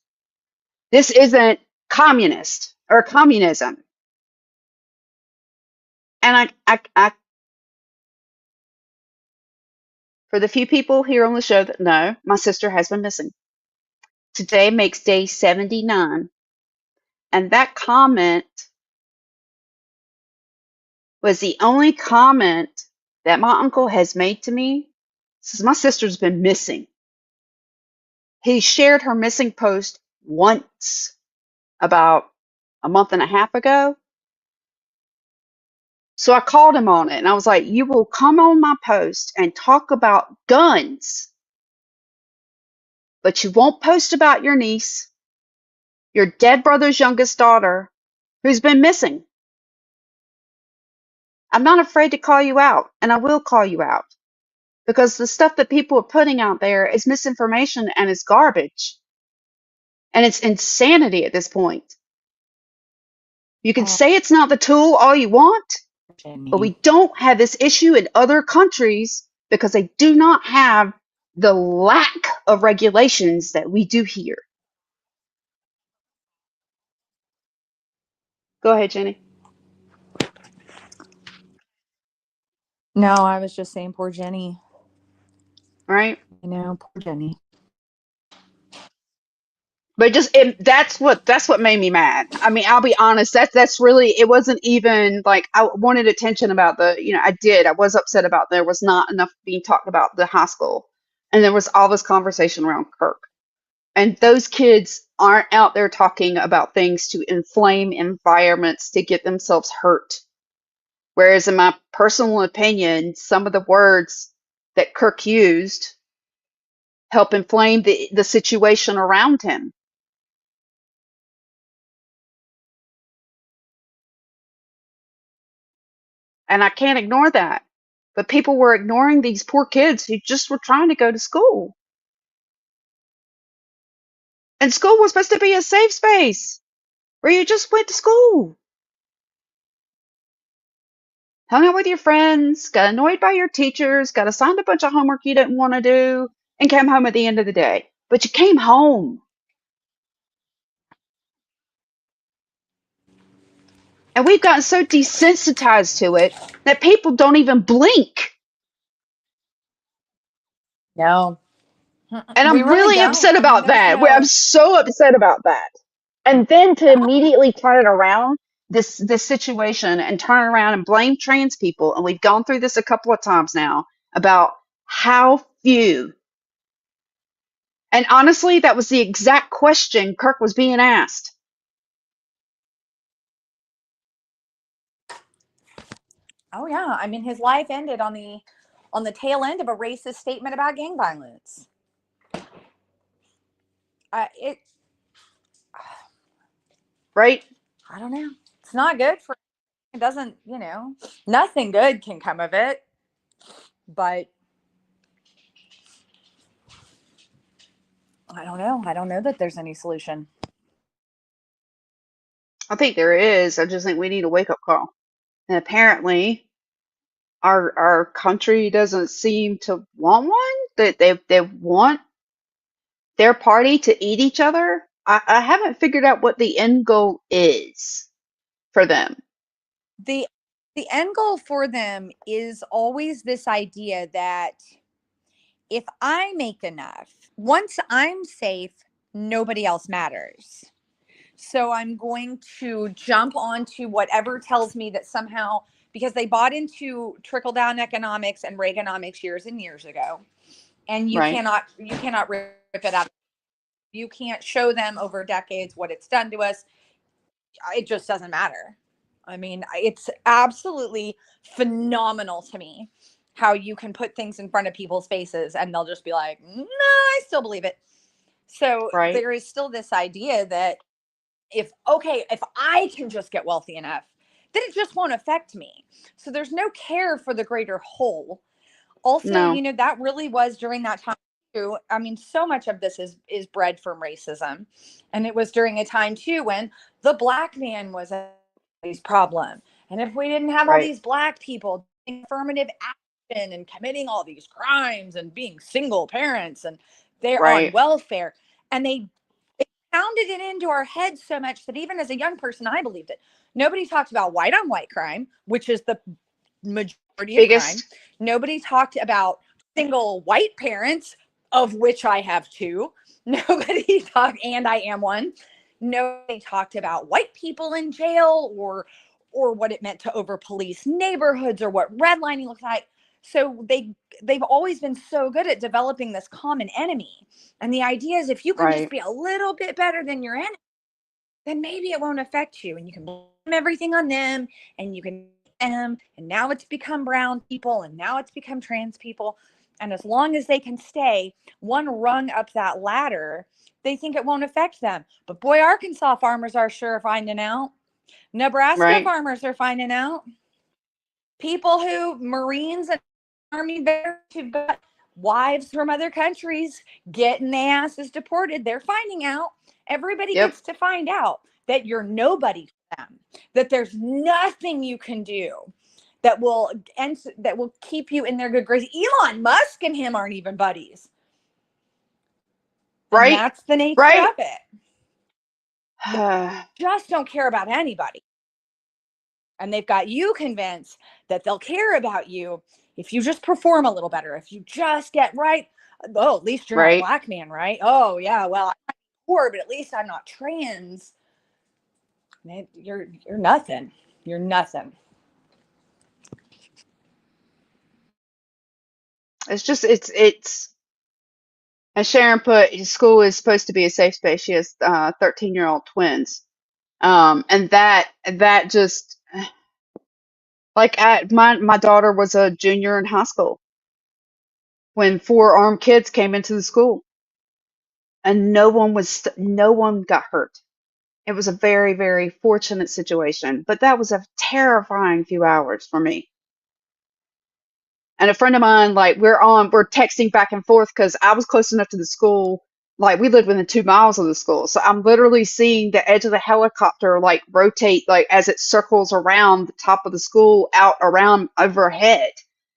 This isn't communist or communism. And for the few people here on the show that know, my sister has been missing. Today makes day 79. And that comment was the only comment that my uncle has made to me since my sister's been missing. He shared her missing post once about a month and a half ago. So I called him on it and I was like, you will come on my post and talk about guns, but you won't post about your niece, your dead brother's youngest daughter, who's been missing. I'm not afraid to call you out, and I will call you out because the stuff that people are putting out there is misinformation and it's garbage. And it's insanity at this point. You can say it's not the tool all you want, but we don't have this issue in other countries because they do not have the lack of regulations that we do here. Go ahead, Jenny. No, I was just saying poor Jenny. Right? You know, poor Jenny. But that's what made me mad. I mean, I'll be honest. That's really, it wasn't even like I wanted attention about I was upset about there was not enough being talked about the high school, and there was all this conversation around Kirk, and those kids aren't out there talking about things to inflame environments to get themselves hurt. Whereas, in my personal opinion, some of the words that Kirk used help inflame the situation around him. And I can't ignore that. But people were ignoring these poor kids who just were trying to go to school. And school was supposed to be a safe space where you just went to school, hung out with your friends, got annoyed by your teachers, got assigned a bunch of homework you didn't want to do, and came home at the end of the day. But you came home. And we've gotten so desensitized to it that people don't even blink. No. And We I'm really really don't. upset I mean, about there's that. I'm no. so upset about that. And then to immediately turn it around, this situation, and turn it around and blame trans people, and we've gone through this a couple of times now about how few. And honestly, that was the exact question Kirk was being asked. Oh yeah. I mean, his life ended on the tail end of a racist statement about gang violence. It. Right? I don't know. It's not good for. It doesn't. Nothing good can come of it. But I don't know. I don't know that there's any solution. I think there is. I just think we need a wake up call. And apparently, our country doesn't seem to want one. That they want their party to eat each other. I haven't figured out what the end goal is for them. The the end goal for them is always this idea that if I make enough, once I'm safe, nobody else matters. So I'm going to jump onto whatever tells me that somehow, because they bought into trickle down economics and Reaganomics years and years ago, and Right. you cannot rip it out. You can't show them over decades what it's done to us. It just doesn't matter. I mean, it's absolutely phenomenal to me how you can put things in front of people's faces and they'll just be like, no, I still believe it. So Right. there is still this idea that if I can just get wealthy enough, then it just won't affect me. So there's no care for the greater whole. Also, No. that really was during that time too. I mean, so much of this is bred from racism. And it was during a time too when the black man was a problem. And if we didn't have all Right. these black people doing affirmative action and committing all these crimes and being single parents and they're on Right. welfare, and they pounded it into our heads so much that even as a young person, I believed it. Nobody talked about white on white crime, which is the majority of crime. Biggest. Nobody talked about single white parents, of which I have two. Nobody talked, and I am one. Nobody talked about white people in jail or what it meant to over police neighborhoods or what redlining looks like. So they've always been so good at developing this common enemy. And the idea is if you can just Right. be a little bit better than your enemy, then maybe it won't affect you and you can blame everything on them and you can them and now it's become brown people and now it's become trans people, and as long as they can stay one rung up that ladder, they think it won't affect them. But boy, Arkansas farmers are sure finding out. Nebraska Right. farmers are finding out. People who Marines and Army bears who've got wives from other countries getting their asses deported, they're finding out. Everybody Yep. gets to find out that you're nobody to them, that there's nothing you can do that will keep you in their good graces. Elon Musk and him aren't even buddies. And Right. that's the nature Right. of it. They just don't care about anybody. And they've got you convinced that they'll care about you if you just perform a little better, if you just get right. Oh, at least you're not a Right. black man, right? Oh, yeah, well, I'm poor, but at least I'm not trans. Man, you're nothing. You're nothing. It's just it's as Sharon put, school is supposed to be a safe space. She has 13-year-old twins. And that just like my daughter was a junior in high school when four armed kids came into the school and no one got hurt. It was a very, very fortunate situation, but that was a terrifying few hours for me. And a friend of mine, like we're texting back and forth because I was close enough to the school. Like we lived within 2 miles of the school. So I'm literally seeing the edge of the helicopter like rotate like as it circles around the top of the school out around overhead.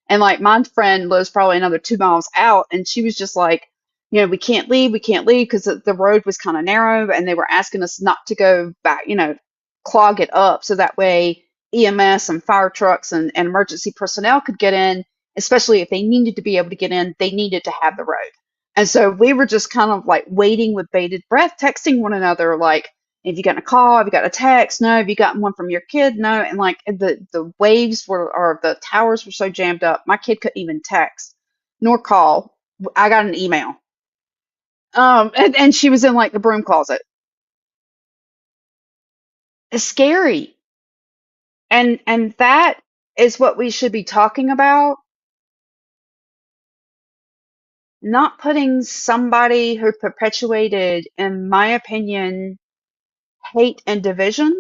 And like my friend lives probably another 2 miles out and she was just like, we can't leave because the road was kind of narrow and they were asking us not to go back, clog it up so that way EMS and fire trucks and emergency personnel could get in, especially if they needed to be able to get in, they needed to have the road. And so we were just kind of like waiting with bated breath, texting one another, like, have you gotten a call? Have you got a text? No. Have you gotten one from your kid? No. And like the waves were, or the towers were so jammed up, my kid couldn't even text nor call. I got an email. And she was in like the broom closet. It's scary. And that is what we should be talking about, not putting somebody who perpetuated, in my opinion, hate and division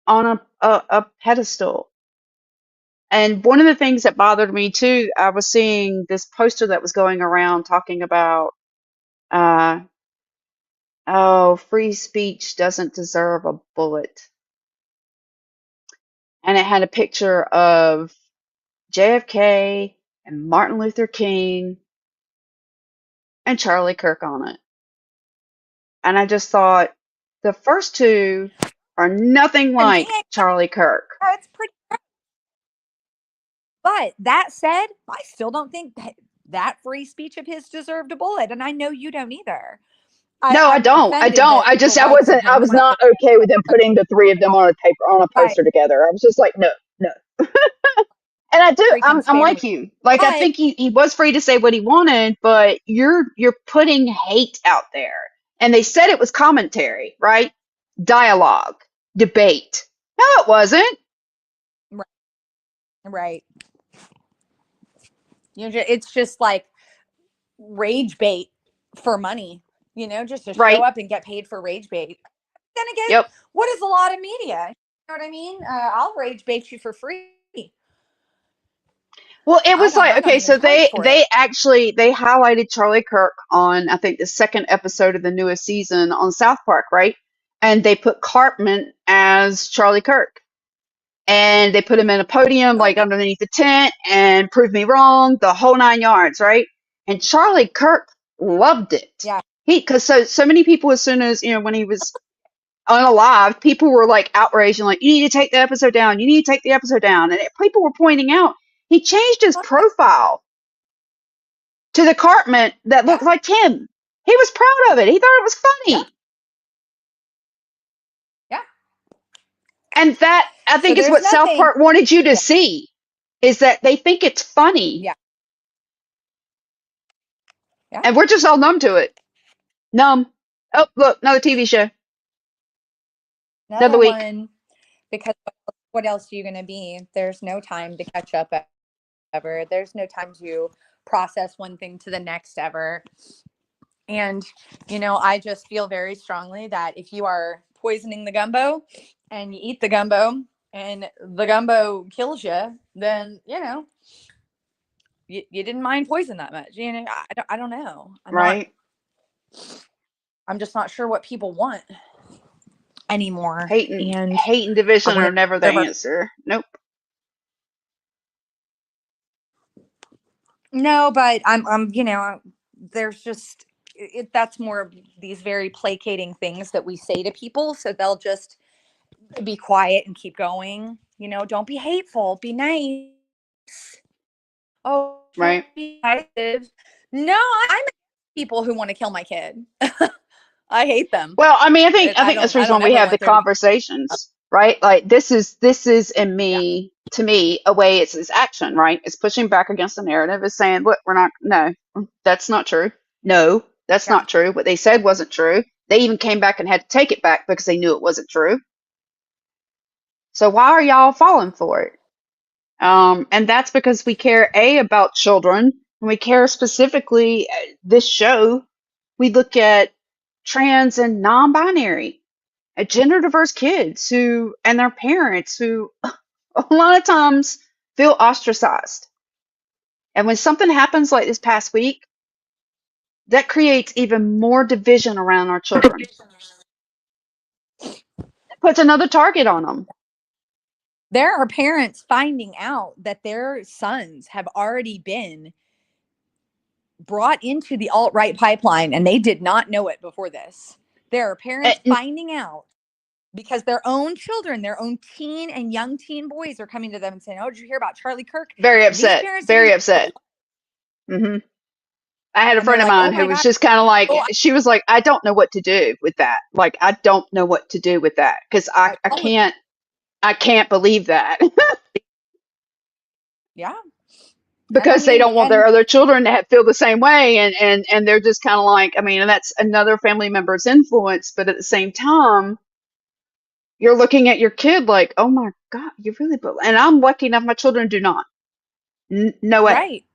on a pedestal. And one of the things that bothered me too, I was seeing this poster that was going around talking about, uh, oh, free speech doesn't deserve a bullet. And it had a picture of JFK and Martin Luther King and Charlie Kirk on it. And I just thought the first two are nothing And he like ain't, Charlie Kirk. it's pretty. But that said, I still don't think that free speech of his deserved a bullet. And I know you don't either. No, I I'm don't. I offended don't. that the I likes of wasn't, I him was put not the okay with them putting the three of them on a paper, on a right poster together. I was just like, no, no. And I do, freaking I'm like family. you. Like, I But think he was free to say what he wanted, but you're putting hate out there. And they said it was commentary, right? Dialogue, debate. No, it wasn't. right, right. It's just like rage bait for money, just to show Right. up and get paid for rage bait. Then again, Yep. what is a lot of media? You know what I mean? I'll rage bait you for free. Well, it was I like, don't okay, even so charge for it. they highlighted Charlie Kirk on, I think, the second episode of the newest season on South Park, right? And they put Cartman as Charlie Kirk. And they put him in a podium, like Okay. underneath the tent, and prove me wrong, the whole 9 yards, right? And Charlie Kirk loved it. Yeah. Because so many people, as soon as, when he was unalive, people were like outraged and like, you need to take the episode down. You need to take the episode down. And people were pointing out he changed his profile to the Cartman that Yeah. looked like him. He was proud of it. He thought it was Yeah. funny. Yeah. And that, I So think, is there's what South nothing. Park wanted you to Yeah. see, is that they think it's funny. Yeah. Yeah. And we're just all numb to it. Numb. Oh, look, another TV show. Another Another week. one, because what else are you going to be? There's no time to catch up ever. There's no time to process one thing to the next ever. And, I just feel very strongly that if you are poisoning the gumbo and you eat the gumbo and the gumbo kills you, then, you didn't mind poison that much. I don't know. Right? I'm just not sure what people want anymore. And Hate and I division want are to never the serve our. answer. Nope. No, but there's just that's more of these very placating things that we say to people, so they'll just be quiet and keep going. Don't be hateful, be nice. Oh, Right? divisive. No, I'm people who want to kill my kid. I hate them. Well, I mean, I I think that's don't the I reason don't why we ever have the want there to be. conversations, right? Like this is in Yeah. me, to me, a way it's action, right? It's pushing back against the narrative. It's saying, look, we're not, no, that's not true. No, that's Yeah. not true. What they said wasn't true. They even came back and had to take it back because they knew it wasn't true. So why are y'all falling for it? And that's because we care about children, and we care specifically, this show. We look at trans and non-binary, at gender diverse kids who and their parents who a lot of times feel ostracized. And when something happens like this past week, that creates even more division around our children. It puts another target on them. There are parents finding out that their sons have already been brought into the alt-right pipeline and they did not know it before this. There are parents And finding out because their own children, their own teen and young teen boys are coming to them and saying, "Oh, did you hear about Charlie Kirk?" very These upset, parents didn't very even upset. hmm I had a and they're friend of like, "Oh mine who my was god. just kind of like, Oh, she was like, I don't know what to do with that. Like, I don't know what to do with that because totally, I can't believe that yeah." And I because they mean, don't want their and other children to feel the same way. And they're just kind of like, I mean, and that's another family member's influence. But at the same time, you're looking at your kid like, oh my God, you really, and I'm lucky enough, my children do not. No way. right.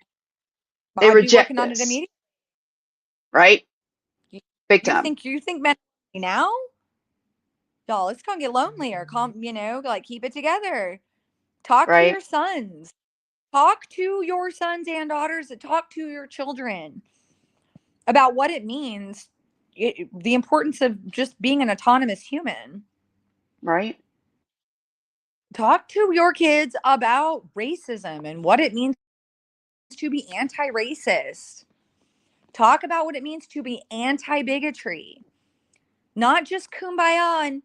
They I'd be reject working on it this, immediately. right? You, Big you time, think men now? Y'all, it's gonna get lonely or like keep it together. Talk to right? your sons. Talk to your sons and daughters. Talk to your children about what it means, the importance of just being an autonomous human. Right? Talk to your kids about racism and what it means to be anti racist. Talk about what it means to be anti bigotry, not just kumbaya and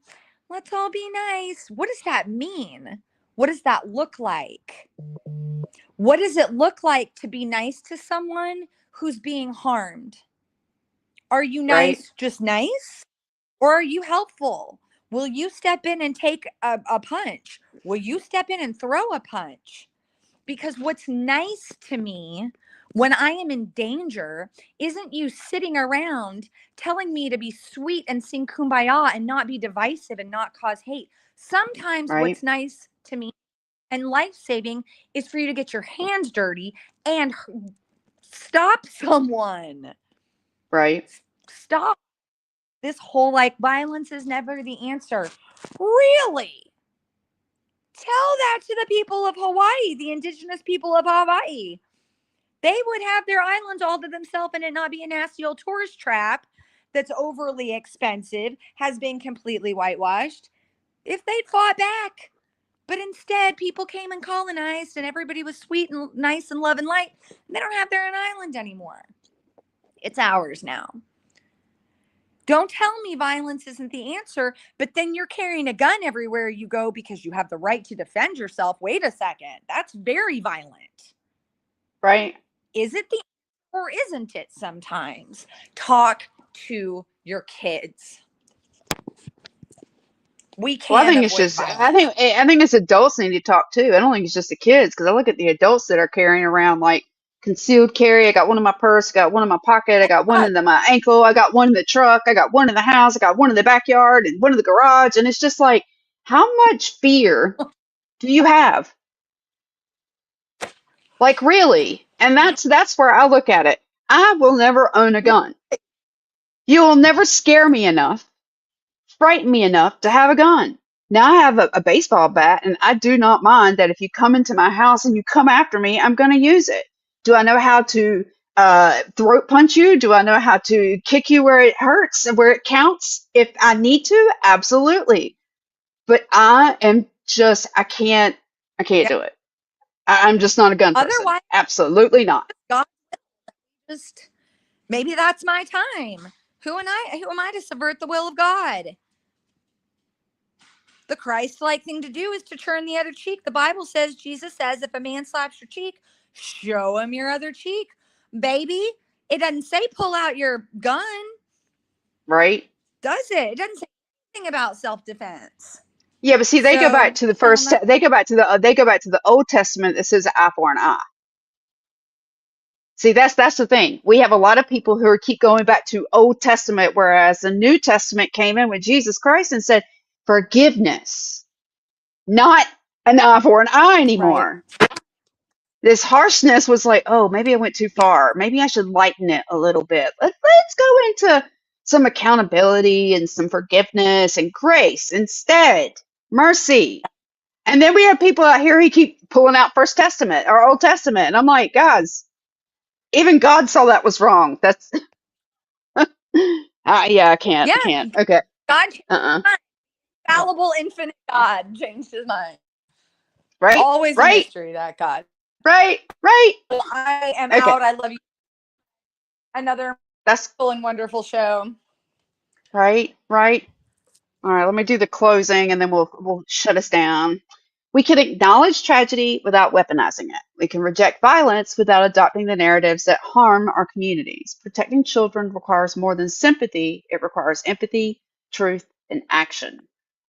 let's all be nice. What does that mean? What does that look like? What does it look like to be nice to someone who's being harmed? Are you Right? nice, just nice? Or are you helpful? Will you step in and take a punch? Will you step in and throw a punch? Because what's nice to me when I am in danger isn't you sitting around telling me to be sweet and sing kumbaya and not be divisive and not cause hate. Sometimes Right? what's nice to me and life saving is for you to get your hands dirty and stop someone. Right. Stop. This whole like violence is never the answer. Really? Tell that to the people of Hawaii, the indigenous people of Hawaii. They would have their islands all to themselves and it not be a nasty old tourist trap that's overly expensive, has been completely whitewashed, if they'd fought back. But instead, people came and colonized and everybody was sweet and nice and love and light. And they don't have their own island anymore. It's ours now. Don't tell me violence isn't the answer, but then you're carrying a gun everywhere you go because you have the right to defend yourself. Wait a second. That's very violent. Right. Is it the or isn't it sometimes? Talk to your kids. We Well, I can think it's avoid just, I violence. think, I think it's adults need to talk too. I don't think it's just the kids because I look at the adults that are carrying around like concealed carry. I got one in my purse, I got one in my pocket, I got one in my ankle, I got one in the truck, I got one in the house, I got one in the backyard and one in the garage. And it's just like, how much fear do you have? Like really? And that's where I look at it. I will never own a gun. You will never scare me enough, frighten me enough to have a gun. Now I have a baseball bat, and I do not mind that if you come into my house and you come after me, I'm going to use it. Do I know how to throat punch you? Do I know how to kick you where it hurts and where it counts? If I need to, absolutely. But I am just, I can't Yeah. do it. I'm just not a gun person. Otherwise, Absolutely not. God just maybe that's my time. Who am I to subvert the will of God? The Christ-like thing to do is to turn the other cheek. The Bible says, Jesus says, if a man slaps your cheek, show him your other cheek. Baby, it doesn't say pull out your gun, Right? does it? It doesn't say anything about self-defense. Yeah, but see, they go back So, to the first. that, They go back to the Old Testament that says eye for an eye. See, that's the thing. We have a lot of people who are keep going back to Old Testament, whereas the New Testament came in with Jesus Christ and said forgiveness, not an eye for an eye right. anymore. This harshness was like, oh, maybe I went too far. Maybe I should lighten it a little bit. Let's go into some accountability and some forgiveness and grace instead, mercy. And then we have people out here who keep pulling out First Testament or Old Testament, and I'm like, guys, even God saw that was wrong. That's yeah, I Yeah, can't. Okay. God changed Uh-uh. his mind. Fallible, infinite God changed his mind. Right? Always a Right? mystery, that God. Right? Right? Well, I am Okay. out. I love you. Another That's full and wonderful show. right. Right. All right, let me do the closing and then we'll shut us down. We can acknowledge tragedy without weaponizing it. We can reject violence without adopting the narratives that harm our communities. Protecting children requires more than sympathy, it requires empathy, truth, and action.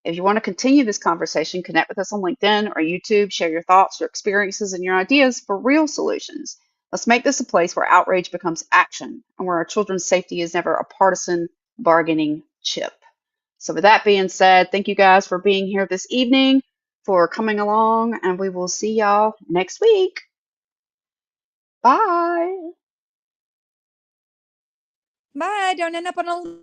If you want to continue this conversation, connect with us on LinkedIn or YouTube, share your thoughts, your experiences, and your ideas for real solutions. Let's make this a place where outrage becomes action and where our children's safety is never a partisan bargaining chip. So, with that being said, thank you guys for being here this evening, for coming along, and we will see y'all next week. Bye. Bye. Don't end up on a